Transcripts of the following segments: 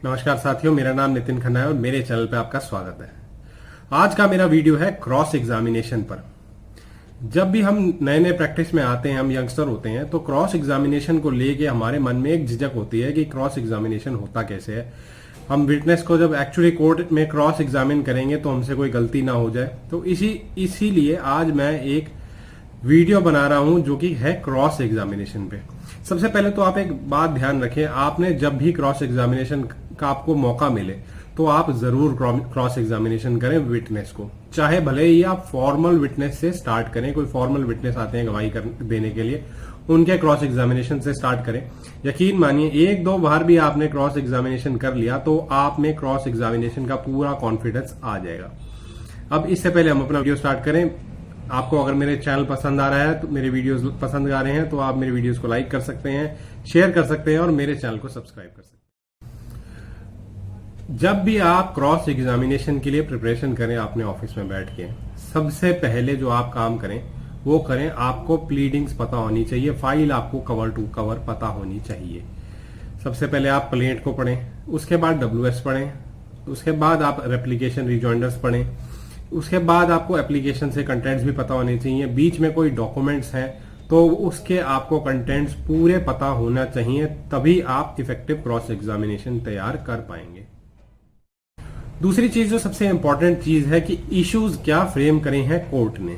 नमस्कार साथियों, मेरा नाम नितिन खन्ना है और मेरे चैनल पे आपका स्वागत है। आज का मेरा वीडियो है क्रॉस एग्जामिनेशन पर। जब भी हम नए नए प्रैक्टिस में आते हैं, हम यंगस्टर होते हैं, तो क्रॉस एग्जामिनेशन को लेके हमारे मन में एक झिझक होती है कि क्रॉस एग्जामिनेशन होता कैसे है। हम विटनेस को जब एक्चुअली कोर्ट में क्रॉस एग्जामिन करेंगे तो हमसे कोई गलती ना हो जाए। तो इसीलिए आज मैं एक वीडियो बना रहा हूं जो कि है क्रॉस एग्जामिनेशन पे। सबसे पहले तो आप एक बात ध्यान रखें, आपने जब भी क्रॉस एग्जामिनेशन का आपको मौका मिले तो आप जरूर क्रॉस एग्जामिनेशन करें विटनेस को। चाहे भले ही आप फॉर्मल विटनेस से स्टार्ट करें, कोई फॉर्मल विटनेस आते हैं गवाही देने के लिए, उनके क्रॉस एग्जामिनेशन से स्टार्ट करें। यकीन मानिए एक दो बार भी आपने क्रॉस एग्जामिनेशन कर लिया तो आप में क्रॉस एग्जामिनेशन का पूरा कॉन्फिडेंस आ जाएगा। अब इससे पहले हम अपना वीडियो स्टार्ट करें। आपको अगर मेरे चैनल पसंद आ रहा है, तो मेरे वीडियोस पसंद आ रहे हैं तो आप मेरे वीडियोस को लाइक कर सकते हैं, शेयर कर सकते हैं और मेरे चैनल को सब्सक्राइब कर सकते हैं। जब भी आप क्रॉस एग्जामिनेशन के लिए प्रिपरेशन करें अपने ऑफिस में बैठ के, सबसे पहले जो आप काम करें वो करें, आपको प्लीडिंग्स पता होनी चाहिए, फाइल आपको कवर टू कवर पता होनी चाहिए। सबसे पहले आप प्लेंट को पढ़ें, उसके बाद WS पढ़ें, उसके बाद आप रेप्लिकेशन रिजॉइंडर्स पढ़ें, उसके बाद आपको एप्लीकेशन से कंटेंट्स भी पता होने चाहिए। बीच में कोई डॉक्यूमेंट्स हैं तो उसके आपको कंटेंट्स पूरे पता होना चाहिए, तभी आप इफेक्टिव क्रॉस एग्जामिनेशन तैयार कर पाएंगे। दूसरी चीज जो सबसे इंपॉर्टेंट चीज है कि इश्यूज क्या फ्रेम करे हैं कोर्ट ने,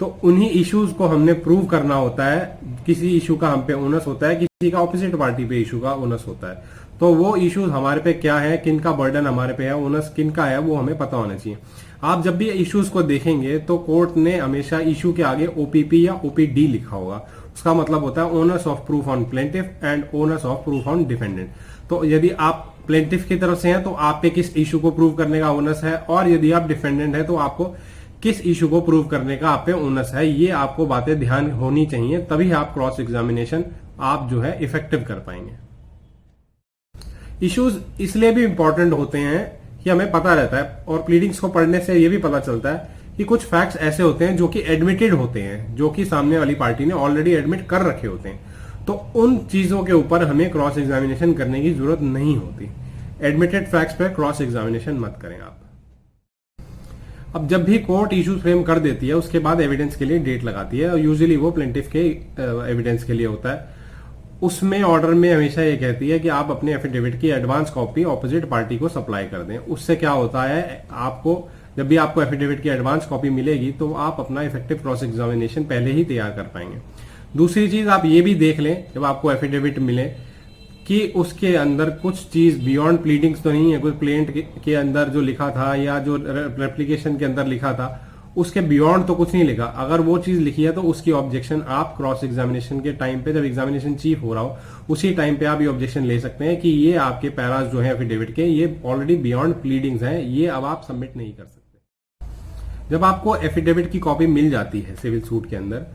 तो उन्हीं इश्यूज को हमने प्रूव करना होता है। किसी इशू का हम पे ओनस होता है, किसी का ऑपोजिट पार्टी पे इशू का ओनस होता है, तो वो इश्यूज हमारे पे क्या है, किनका बर्डन हमारे पे है, ओनस किनका है, वो हमें पता होना चाहिए। आप जब भी इश्यूज को देखेंगे तो कोर्ट ने हमेशा इशू के आगे OPP या OPD लिखा होगा। उसका मतलब होता है owners of proof on plaintiff and owners of proof on defendant. तो यदि आप प्लेंटिफ की तरफ से हैं तो आप पे किस इशू को प्रूव करने का ओनस है, और यदि आप डिफेंडेंट है तो आपको किस इशू को प्रूव करने का आप पे ओनस है। ये आपको बातें ध्यान होनी चाहिए, तभी आप क्रॉस एग्जामिनेशन आप जो है इफेक्टिव कर पाएंगे। इश्यूज इसलिए भी इंपॉर्टेंट होते हैं कि हमें पता रहता है, और प्लीडिंग्स को पढ़ने से यह भी पता चलता है कि कुछ फैक्ट्स ऐसे होते हैं जो कि एडमिटेड होते हैं, जो कि सामने वाली पार्टी ने ऑलरेडी एडमिट कर रखे होते हैं। तो उन चीजों के ऊपर हमें क्रॉस एग्जामिनेशन करने की जरूरत नहीं होती। एडमिटेड फैक्ट्स पे क्रॉस एग्जामिनेशन मत करें आप। अब जब भी कोर्ट इशू फ्रेम कर देती है उसके बाद एविडेंस के लिए डेट लगाती है, और यूजुअली वो प्लेंटिफ के एविडेंस के लिए होता है। उसमें ऑर्डर में हमेशा ये कहती है कि आप अपने एफिडेविट की एडवांस कॉपी ऑपोजिट पार्टी को सप्लाई कर दें। उससे क्या होता है, आपको जब भी आपको एफिडेविट की एडवांस कॉपी मिलेगी तो आप अपना इफेक्टिव क्रॉस एग्जामिनेशन पहले ही तैयार कर पाएंगे। दूसरी चीज आप ये भी देख लें जब आपको एफिडेविट मिले कि उसके अंदर कुछ चीज बियॉन्ड प्लीडिंग्स तो नहीं है। कुछ प्लेंट के अंदर जो लिखा था या जो रेप्लिकेशन के अंदर लिखा था उसके बियॉन्ड तो कुछ नहीं लिखा। अगर वो चीज लिखी है तो उसकी ऑब्जेक्शन आप क्रॉस एग्जामिनेशन के टाइम पे, जब एग्जामिनेशन चीफ हो रहा हो उसी टाइम पे आप ये ऑब्जेक्शन ले सकते हैं कि ये आपके पैराज जो है एफिडेविट के, ये ऑलरेडी बियॉन्ड प्लीडिंग्स हैं, ये अब आप सबमिट नहीं कर सकते। जब आपको एफिडेविट की कॉपी मिल जाती है सिविल सूट के अंदर,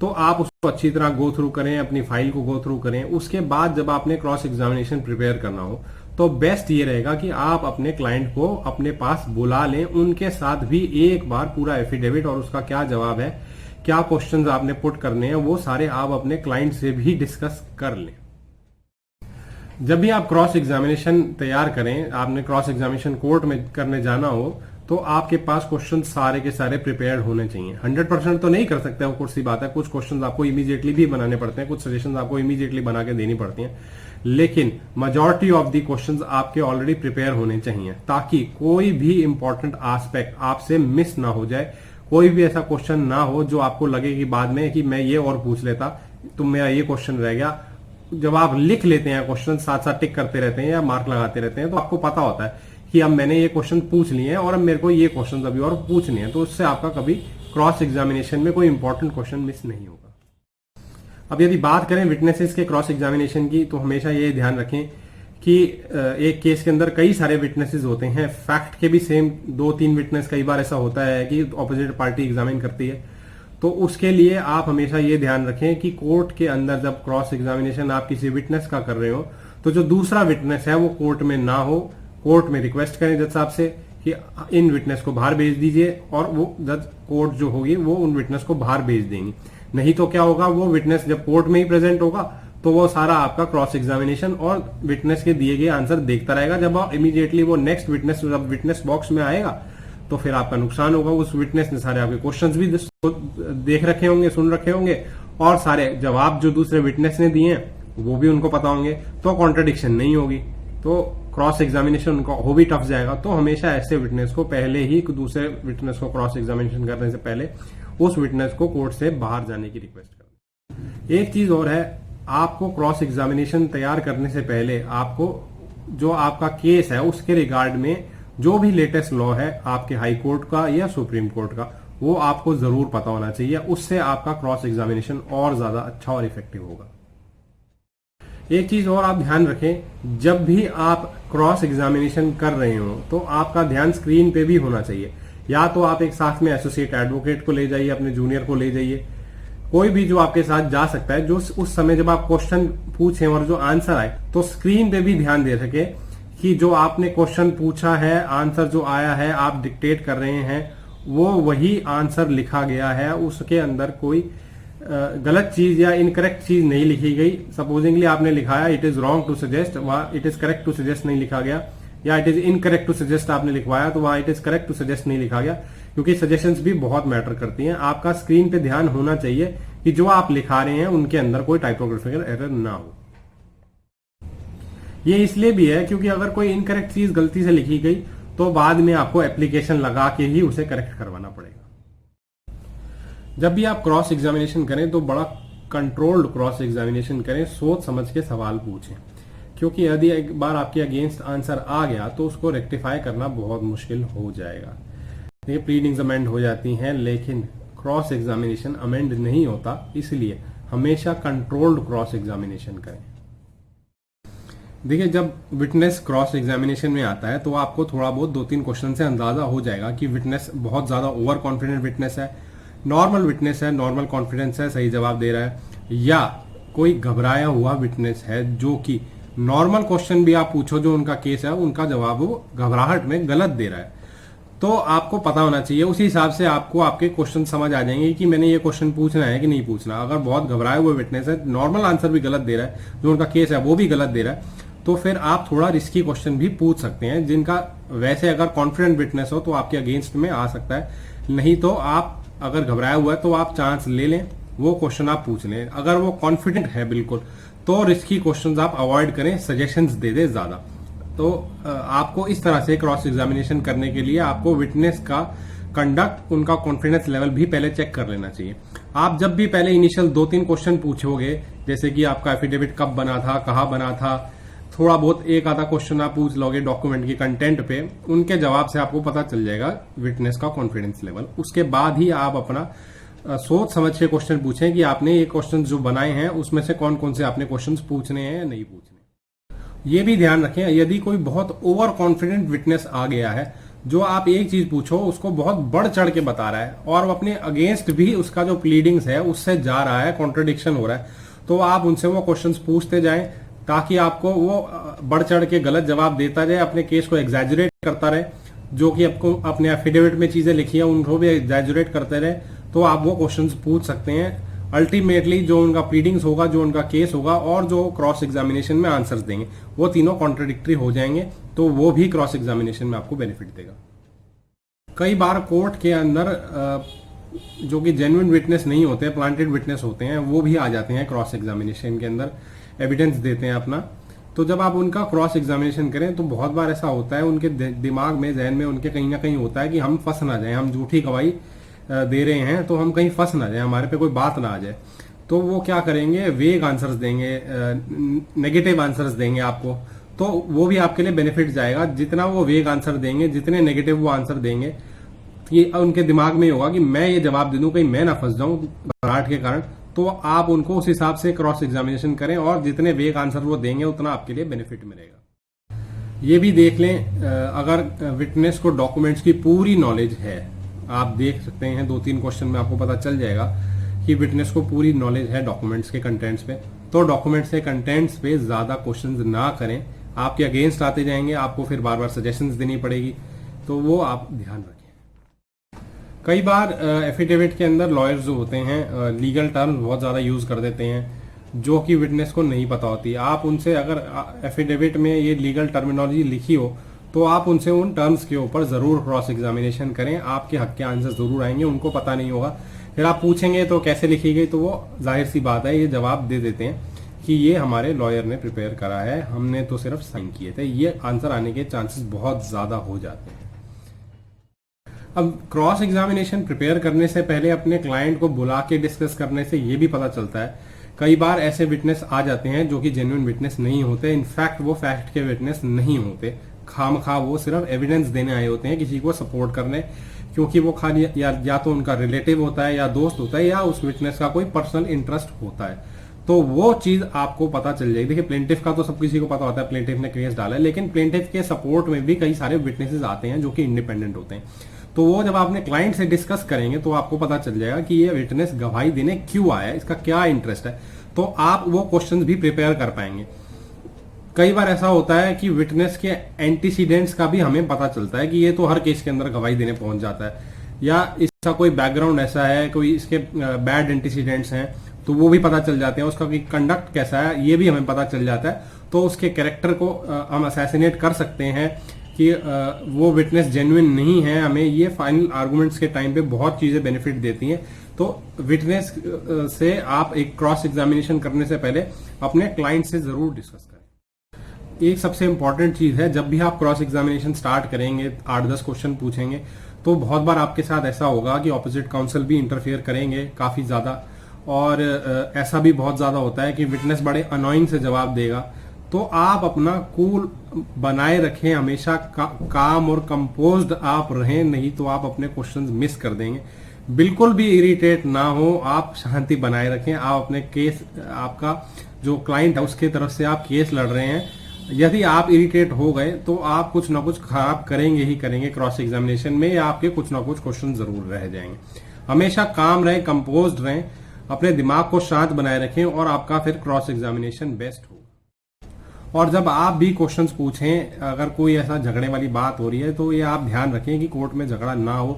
तो आप उसको अच्छी तरह गो थ्रू करें, अपनी फाइल को गो थ्रू करें। उसके बाद जब आपने क्रॉस एग्जामिनेशन प्रिपेयर करना हो तो बेस्ट ये रहेगा कि आप अपने क्लाइंट को अपने पास बुला लें, उनके साथ भी एक बार पूरा एफिडेविट और उसका क्या जवाब है, क्या क्वेश्चंस आपने पुट करने हैं, वो सारे आप अपने क्लाइंट से भी डिस्कस कर लें। जब भी आप क्रॉस एग्जामिनेशन तैयार करें, आपने क्रॉस एग्जामिनेशन कोर्ट में करने जाना हो, तो आपके पास क्वेश्चन सारे के सारे प्रिपेयर्ड होने चाहिए। 100% तो नहीं कर सकते, वो कुछ सी बात है, कुछ क्वेश्चंस आपको इमीडिएटली भी बनाने पड़ते हैं, कुछ सजेशंस आपको इमीडिएटली बना के देनी पड़ती हैं, लेकिन मेजॉरिटी ऑफ दी क्वेश्चंस आपके ऑलरेडी प्रिपेयर होने चाहिए, ताकि कोई भी इंपॉर्टेंट एस्पेक्ट आपसे मिस ना हो जाए। कोई भी ऐसा क्वेश्चन ना हो जो आपको लगे कि बाद में कि मैं ये और पूछ लेता तो मेरा ये क्वेश्चन रह गया। जब आप लिख लेते हैं क्वेश्चन, साथ साथ टिक करते रहते हैं या मार्क लगाते रहते हैं, तो आपको पता होता है कि अब मैंने ये क्वेश्चन पूछ लिए हैं और अब मेरे को ये क्वेश्चन अभी और पूछने हैं, तो उससे आपका कभी क्रॉस एग्जामिनेशन में कोई इंपॉर्टेंट क्वेश्चन मिस नहीं होगा। अब यदि बात करें विटनेसेस के क्रॉस एग्जामिनेशन की, तो हमेशा ये ध्यान रखें कि एक केस के अंदर कई सारे विटनेसेस होते हैं। फैक्ट के भी सेम 2-3 विटनेस, कई बार ऐसा होता है कि ऑपोजिट पार्टी एग्जामिन करती है। तो उसके लिए आप हमेशा ये ध्यान रखें कि कोर्ट के अंदर जब क्रॉस एग्जामिनेशन आप किसी विटनेस का कर रहे हो, तो जो दूसरा विटनेस है वो कोर्ट में ना हो। कोर्ट में रिक्वेस्ट करें जज साहब से कि इन विटनेस को बाहर भेज दीजिए, और वो जज कोर्ट जो होगी वो उन विटनेस को बाहर भेज देंगी। नहीं तो क्या होगा, वो विटनेस जब कोर्ट में ही प्रेजेंट होगा तो वो सारा आपका क्रॉस एग्जामिनेशन और विटनेस के दिए गए आंसर देखता रहेगा। जब आप इमीडिएटली वो नेक्स्ट विटनेस जब विटनेस बॉक्स में आएगा तो फिर आपका नुकसान होगा। उस विटनेस ने सारे आपके क्वेश्चंस भी देख रखे होंगे, सुन रखे होंगे, और सारे जवाब जो दूसरे विटनेस ने दिए हैं वो भी उनको पता होंगे, तो कॉन्ट्रडिक्शन नहीं होगी, तो क्रॉस एग्जामिनेशन उनका हो भी टफ जाएगा। तो हमेशा ऐसे विटनेस को पहले ही दूसरे विटनेस को क्रॉस एग्जामिनेशन करने से पहले उस विटनेस को कोर्ट से बाहर जाने की रिक्वेस्ट करना। एक चीज और है, आपको क्रॉस एग्जामिनेशन तैयार करने से पहले आपको जो आपका केस है उसके रिगार्ड में जो भी लेटेस्ट लॉ है आपके हाई कोर्ट का या सुप्रीम कोर्ट का, वो आपको जरूर पता होना चाहिए। उससे आपका क्रॉस एग्जामिनेशन और ज्यादा अच्छा और इफेक्टिव होगा। एक चीज और आप ध्यान रखें, जब भी आप क्रॉस एग्जामिनेशन कर रहे हो तो आपका ध्यान स्क्रीन पे भी होना चाहिए। या तो आप एक साथ में एसोसिएट एडवोकेट को ले जाइए, अपने जूनियर को ले जाइए, कोई भी जो आपके साथ जा सकता है, जो उस समय जब आप क्वेश्चन पूछें और जो आंसर आए तो स्क्रीन पे भी ध्यान दे सके कि जो आपने क्वेश्चन पूछा है, आंसर जो आया है, आप डिक्टेट कर रहे हैं, वो वही आंसर लिखा गया है, उसके अंदर कोई गलत चीज या इनकरेक्ट चीज नहीं लिखी गई। सपोजिंगली आपने लिखाया it is wrong to suggest, वहां it is correct to suggest नहीं लिखा गया, या it is incorrect to suggest आपने लिखवाया तो वहां it is correct to suggest नहीं लिखा गया, क्योंकि सजेशंस भी बहुत मैटर करती हैं। आपका स्क्रीन पे ध्यान होना चाहिए कि जो आप लिखा रहे हैं उनके अंदर कोई टाइपोग्राफिकल एरर ना हो। ये इसलिए भी है क्योंकि अगर कोई इनकरेक्ट चीज गलती से लिखी गई तो बाद में आपको एप्लीकेशन लगा के ही उसे करेक्ट करवाना पड़ेगा। जब भी आप क्रॉस एग्जामिनेशन करें तो बड़ा कंट्रोल्ड क्रॉस एग्जामिनेशन करें, सोच समझ के सवाल पूछें, क्योंकि यदि एक बार आपके अगेंस्ट आंसर आ गया तो उसको रेक्टिफाई करना बहुत मुश्किल हो जाएगा। ये प्लीडिंग्स अमेंड हो जाती हैं लेकिन क्रॉस एग्जामिनेशन अमेंड नहीं होता, इसलिए हमेशा कंट्रोल्ड क्रॉस एग्जामिनेशन करें। देखिए, जब विटनेस क्रॉस एग्जामिनेशन में आता है तो आपको थोड़ा बहुत 2-3 क्वेश्चन से अंदाजा हो जाएगा कि विटनेस बहुत ज्यादा ओवर कॉन्फिडेंट विटनेस है, नॉर्मल विटनेस है, नॉर्मल कॉन्फिडेंस है, सही जवाब दे रहा है, या कोई घबराया हुआ विटनेस है जो कि नॉर्मल क्वेश्चन भी आप पूछो जो उनका केस है उनका जवाब वो घबराहट में गलत दे रहा है। तो आपको पता होना चाहिए, उसी हिसाब से आपको आपके क्वेश्चन समझ आ जाएंगे कि मैंने ये क्वेश्चन पूछना है कि नहीं पूछना। अगर बहुत घबराए हुए विटनेस है, नॉर्मल आंसर भी गलत दे रहा है, जो उनका केस है वो भी गलत दे रहा है, तो फिर आप थोड़ा रिस्की क्वेश्चन भी पूछ सकते हैं, जिनका वैसे अगर कॉन्फिडेंट विटनेस हो तो आपके अगेंस्ट में आ सकता है। नहीं तो आप अगर घबराया हुआ है तो आप चांस ले लें, वो क्वेश्चन आप पूछ लें। अगर वो कॉन्फिडेंट है बिल्कुल तो रिस्की क्वेश्चंस आप अवॉइड करें, सजेशंस दे दे ज्यादा। तो आपको इस तरह से क्रॉस एग्जामिनेशन करने के लिए आपको विटनेस का कंडक्ट, उनका कॉन्फिडेंस लेवल भी पहले चेक कर लेना चाहिए। आप जब भी पहले इनिशियल 2-3 क्वेश्चन पूछोगे, जैसे कि आपका एफिडेविट कब बना था, कहाँ बना था, थोड़ा बहुत एक आधा क्वेश्चन आप पूछ लोगे डॉक्यूमेंट की कंटेंट पे, उनके जवाब से आपको पता चल जाएगा विटनेस का कॉन्फिडेंस लेवल। उसके बाद ही आप अपना सोच समझ के क्वेश्चन पूछें कि आपने ये क्वेश्चन जो बनाए हैं उसमें से कौन कौन से आपने क्वेश्चन पूछने हैं या नहीं पूछने। ये भी ध्यान रखें, यदि कोई बहुत ओवर कॉन्फिडेंट विटनेस आ गया है जो आप एक चीज पूछो उसको बहुत बढ़ चढ़ के बता रहा है और अपने अगेंस्ट भी उसका जो प्लीडिंग्स है उससे जा रहा है, कॉन्ट्रडिक्शन हो रहा है, तो आप उनसे वो क्वेश्चन पूछते जाएं ताकि आपको वो बढ़ चढ़ के गलत जवाब देता जाए, अपने केस को एग्जैजुरेट करता रहे, जो कि आपको अपने एफिडेविट में चीजें लिखी है उनको भी एग्जैजुरेट करते रहे, तो आप वो क्वेश्चंस पूछ सकते हैं। अल्टीमेटली जो उनका प्लीडिंग्स होगा, जो उनका केस होगा और जो क्रॉस एग्जामिनेशन में आंसर्स देंगे वो तीनों कॉन्ट्रडिक्टरी हो जाएंगे, तो वो भी क्रॉस एग्जामिनेशन में आपको बेनिफिट देगा। कई बार कोर्ट के अंदर जो कि जेन्युइन विटनेस नहीं होते, प्लांटेड विटनेस होते हैं, वो भी आ जाते हैं क्रॉस एग्जामिनेशन के अंदर, एविडेंस देते हैं अपना। तो जब आप उनका क्रॉस एग्जामिनेशन करें तो बहुत बार ऐसा होता है उनके दिमाग में, जहन में उनके कहीं ना कहीं होता है कि हम फंस ना जाए, हम झूठी गवाही दे रहे हैं तो हम कहीं फंस ना जाए, हमारे पे कोई बात ना आ जाए। तो वो क्या करेंगे, वेग आंसर्स देंगे, नेगेटिव आंसर्स देंगे आपको, तो वो भी आपके लिए बेनिफिट जाएगा। जितना वो वेग आंसर देंगे, जितने नेगेटिव वो आंसर देंगे, ये उनके दिमाग में होगा कि मैं ये जवाब दे दूं कहीं मैं ना फंस जाऊं घबराहट के कारण, तो आप उनको उस हिसाब से क्रॉस एग्जामिनेशन करें और जितने वेग आंसर वो देंगे उतना आपके लिए बेनिफिट मिलेगा। ये भी देख लें, अगर विटनेस को डॉक्यूमेंट्स की पूरी नॉलेज है, आप देख सकते हैं 2-3 क्वेश्चन में आपको पता चल जाएगा कि विटनेस को पूरी नॉलेज है डॉक्यूमेंट्स के कंटेंट्स पे, तो डॉक्यूमेंट्स के कंटेंट्स पे ज्यादा क्वेश्चंस ना करें, आपके अगेंस्ट आते जाएंगे, आपको फिर बार बार सजेशंस देनी पड़ेगी, तो वो आप ध्यान रखें। कई बार एफिडेविट के अंदर लॉयर्स जो होते हैं लीगल टर्म्स बहुत ज्यादा यूज कर देते हैं, जो कि विटनेस को नहीं पता होती। आप उनसे अगर एफिडेविट में ये लीगल टर्मिनोलॉजी लिखी हो तो आप उनसे उन टर्म्स के ऊपर जरूर क्रॉस एग्जामिनेशन करें, आपके हक के आंसर जरूर आएंगे, उनको पता नहीं होगा। फिर आप पूछेंगे तो कैसे लिखी गई, तो वो जाहिर सी बात है ये जवाब दे देते हैं कि ये हमारे लॉयर ने प्रिपेयर करा है, हमने तो सिर्फ साइन किए थे। ये आंसर आने के चांसेस बहुत ज्यादा हो जाते हैं। अब क्रॉस एग्जामिनेशन प्रिपेयर करने से पहले अपने क्लाइंट को बुला के डिस्कस करने से ये भी पता चलता है, कई बार ऐसे विटनेस आ जाते हैं जो कि जेन्युइन विटनेस नहीं होते, इनफैक्ट वो फैक्ट के विटनेस नहीं होते, खामखा वो सिर्फ एविडेंस देने आए होते हैं किसी को सपोर्ट करने, क्योंकि वो खाली या तो उनका रिलेटिव होता है या दोस्त होता है या उस विटनेस का कोई पर्सनल इंटरेस्ट होता है। तो वो चीज आपको पता चल जाएगी। देखिए प्लेंटिफ का तो सब किसी को पता होता है, प्लेंटिफ ने केस डाला है, लेकिन प्लेंटिफ के सपोर्ट में भी कई सारे विटनेसेस आते हैं जो कि इंडिपेंडेंट होते हैं। तो वो जब आपने क्लाइंट से डिस्कस करेंगे तो आपको पता चल जाएगा कि ये विटनेस गवाही देने क्यों आया है, इसका क्या इंटरेस्ट है, तो आप वो क्वेश्चंस भी प्रिपेयर कर पाएंगे। कई बार ऐसा होता है कि विटनेस के एंटीसीडेंट्स का भी हमें पता चलता है कि ये तो हर केस के अंदर गवाही देने पहुंच जाता है, या इसका कोई बैकग्राउंड ऐसा है, कोई इसके बैड एंटीसीडेंट्स हैं तो वो भी पता चल जाते हैं, उसका कंडक्ट कैसा है ये भी हमें पता चल जाता है। तो उसके कैरेक्टर को हम असैसिनेट कर सकते हैं कि वो विटनेस जेन्युइन नहीं है। हमें ये फाइनल आर्गुमेंट्स के टाइम पे बहुत चीजें बेनिफिट देती हैं। तो विटनेस से आप एक क्रॉस एग्जामिनेशन करने से पहले अपने क्लाइंट से जरूर डिस्कस करें। एक सबसे इंपॉर्टेंट चीज है, जब भी आप क्रॉस एग्जामिनेशन स्टार्ट करेंगे, 8-10 क्वेश्चन पूछेंगे, तो बहुत बार आपके साथ ऐसा होगा कि ऑपोजिट काउंसिल भी इंटरफेयर करेंगे काफी ज्यादा, और ऐसा भी बहुत ज्यादा होता है कि विटनेस बड़े अनोइंग से जवाब देगा। तो आप अपना कूल बनाए रखें, हमेशा काम और कंपोज्ड आप रहें, नहीं तो आप अपने क्वेश्चंस मिस कर देंगे। बिल्कुल भी इरिटेट ना हो, आप शांति बनाए रखें। आप अपने केस, आपका जो क्लाइंट है उसके तरफ से आप केस लड़ रहे हैं, यदि आप इरिटेट हो गए तो आप कुछ ना कुछ खराब करेंगे ही करेंगे क्रॉस एग्जामिनेशन में, या आपके कुछ ना कुछ क्वेश्चन जरूर रह जाएंगे। हमेशा काम रहें, कंपोज्ड रहें, अपने दिमाग को शांत बनाए रखें और आपका फिर क्रॉस एग्जामिनेशन बेस्ट हो। और जब आप भी क्वेश्चंस पूछें, अगर कोई ऐसा झगड़े वाली बात हो रही है तो ये आप ध्यान रखें कि कोर्ट में झगड़ा ना हो,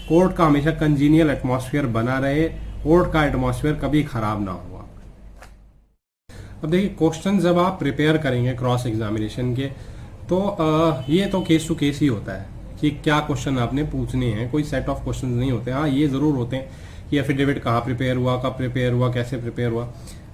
कोर्ट का हमेशा कंजीनियल एटमॉस्फेयर बना रहे, कोर्ट का एटमॉस्फेयर कभी खराब ना हो। अब देखिए क्वेश्चन जब आप प्रिपेयर करेंगे क्रॉस एग्जामिनेशन के, तो ये तो केस टू केस ही होता है कि क्या क्वेश्चन आपने पूछने हैं, कोई सेट ऑफ क्वेश्चन नहीं होते। हाँ ये जरूर होते हैं कि एफिडेविट कहाँ प्रिपेयर हुआ, कब प्रिपेयर हुआ, कैसे प्रिपेयर हुआ,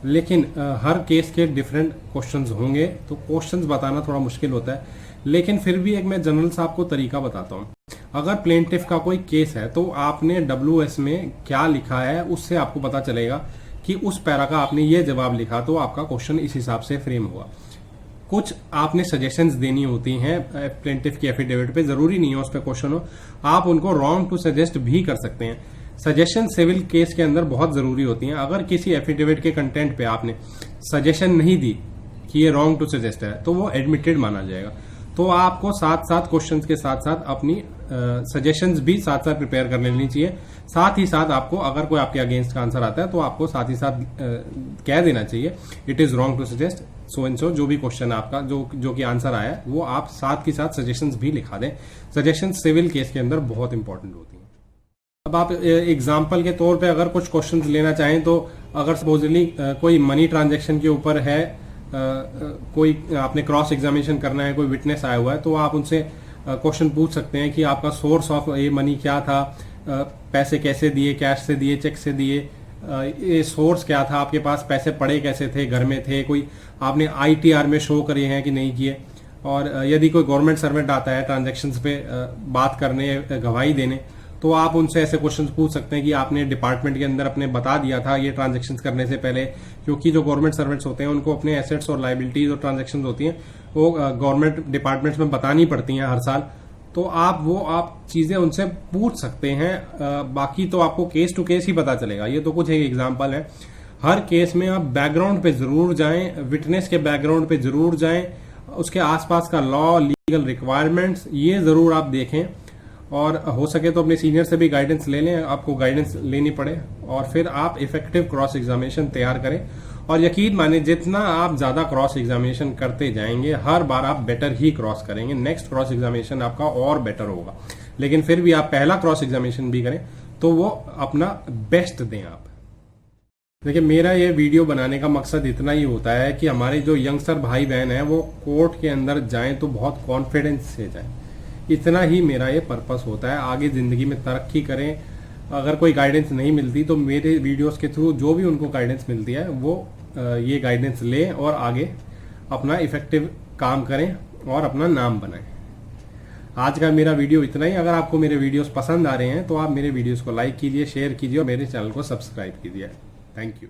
लेकिन हर केस के डिफरेंट क्वेश्चंस होंगे, तो क्वेश्चंस बताना थोड़ा मुश्किल होता है। लेकिन फिर भी एक मैं जनरल सा आपको तरीका बताता हूँ। अगर प्लेंटिफ का कोई केस है तो आपने WS में क्या लिखा है उससे आपको पता चलेगा कि उस पैरा का आपने ये जवाब लिखा तो आपका क्वेश्चन इस हिसाब से फ्रेम हुआ। कुछ आपने सजेशंस देनी होती हैं प्लेंटिफ की एफिडेविट पे, जरूरी नहीं है उस पर क्वेश्चन हो, आप उनको रॉन्ग टू सजेस्ट भी कर सकते हैं। सजेशन सिविल केस के अंदर बहुत जरूरी होती हैं। अगर किसी एफिडेविट के कंटेंट पे आपने सजेशन नहीं दी कि ये रॉन्ग टू सजेस्ट है तो वो एडमिटेड माना जाएगा। तो आपको साथ साथ क्वेश्चंस के साथ साथ अपनी सजेशंस भी साथ साथ प्रिपेयर कर लेनी चाहिए। साथ ही साथ आपको अगर कोई आपके अगेंस्ट का आंसर आता है तो आपको साथ ही साथ कह देना चाहिए it is wrong to suggest so and so, जो भी क्वेश्चन आपका जो कि आंसर आया है वो आप साथ ही साथ सजेशंस भी लिखा दें। सजेशन सिविल केस के अंदर बहुत इंपॉर्टेंट होती है। अब आप एग्जाम्पल के तौर पे अगर कुछ क्वेश्चंस लेना चाहें तो अगर सपोजली कोई मनी ट्रांजैक्शन के ऊपर है, कोई आपने क्रॉस एग्जामिनेशन करना है, कोई विटनेस आया हुआ है, तो आप उनसे क्वेश्चन पूछ सकते हैं कि आपका सोर्स ऑफ ये मनी क्या था, पैसे कैसे दिए, कैश से दिए, चेक से दिए, ये सोर्स क्या था, आपके पास पैसे पड़े कैसे थे, घर में थे, कोई आपने ITR में शो करे हैं कि नहीं किए। और यदि कोई गवर्नमेंट सर्वेंट आता है ट्रांजैक्शंस पे बात करने, गवाही देने, तो आप उनसे ऐसे क्वेश्चन पूछ सकते हैं कि आपने डिपार्टमेंट के अंदर अपने बता दिया था ये ट्रांजैक्शन करने से पहले, क्योंकि जो गवर्नमेंट सर्वेंट्स होते हैं उनको अपने एसेट्स और लाइबिलिटीज और ट्रांजैक्शन होती हैं वो गवर्नमेंट डिपार्टमेंट्स में बतानी पड़ती हैं हर साल। तो आप चीजें उनसे पूछ सकते हैं। बाकी तो आपको केस टू केस ही पता चलेगा। ये तो कुछ एक एग्जाम्पल है। हर केस में आप बैकग्राउंड पे जरूर जाएं, विटनेस के बैकग्राउंड पे जरूर जाएं, उसके आसपास का लॉ, लीगल रिक्वायरमेंट्स ये जरूर आप देखें, और हो सके तो अपने सीनियर से भी गाइडेंस ले लें, आपको गाइडेंस लेनी पड़े, और फिर आप इफेक्टिव क्रॉस एग्जामिनेशन तैयार करें। और यकीन माने जितना आप ज्यादा क्रॉस एग्जामिनेशन करते जाएंगे हर बार आप बेटर ही क्रॉस करेंगे, नेक्स्ट क्रॉस एग्जामिनेशन आपका और बेटर होगा। लेकिन फिर भी आप पहला क्रॉस एग्जामिनेशन भी करें तो वो अपना बेस्ट दें आप। देखिए, मेरा ये वीडियो बनाने का मकसद इतना ही होता है कि हमारे जो यंगस्टर भाई बहन हैं वो कोर्ट के अंदर जाएं तो बहुत कॉन्फिडेंस से जाएं। इतना ही मेरा ये पर्पस होता है। आगे जिंदगी में तरक्की करें। अगर कोई गाइडेंस नहीं मिलती तो मेरे वीडियोस के थ्रू जो भी उनको गाइडेंस मिलती है वो ये गाइडेंस लें और आगे अपना इफेक्टिव काम करें और अपना नाम बनाएं। आज का मेरा वीडियो इतना ही। अगर आपको मेरे वीडियोस पसंद आ रहे हैं तो आप मेरे वीडियोस को लाइक कीजिए, शेयर कीजिए और मेरे चैनल को सब्सक्राइब कीजिए। Thank you.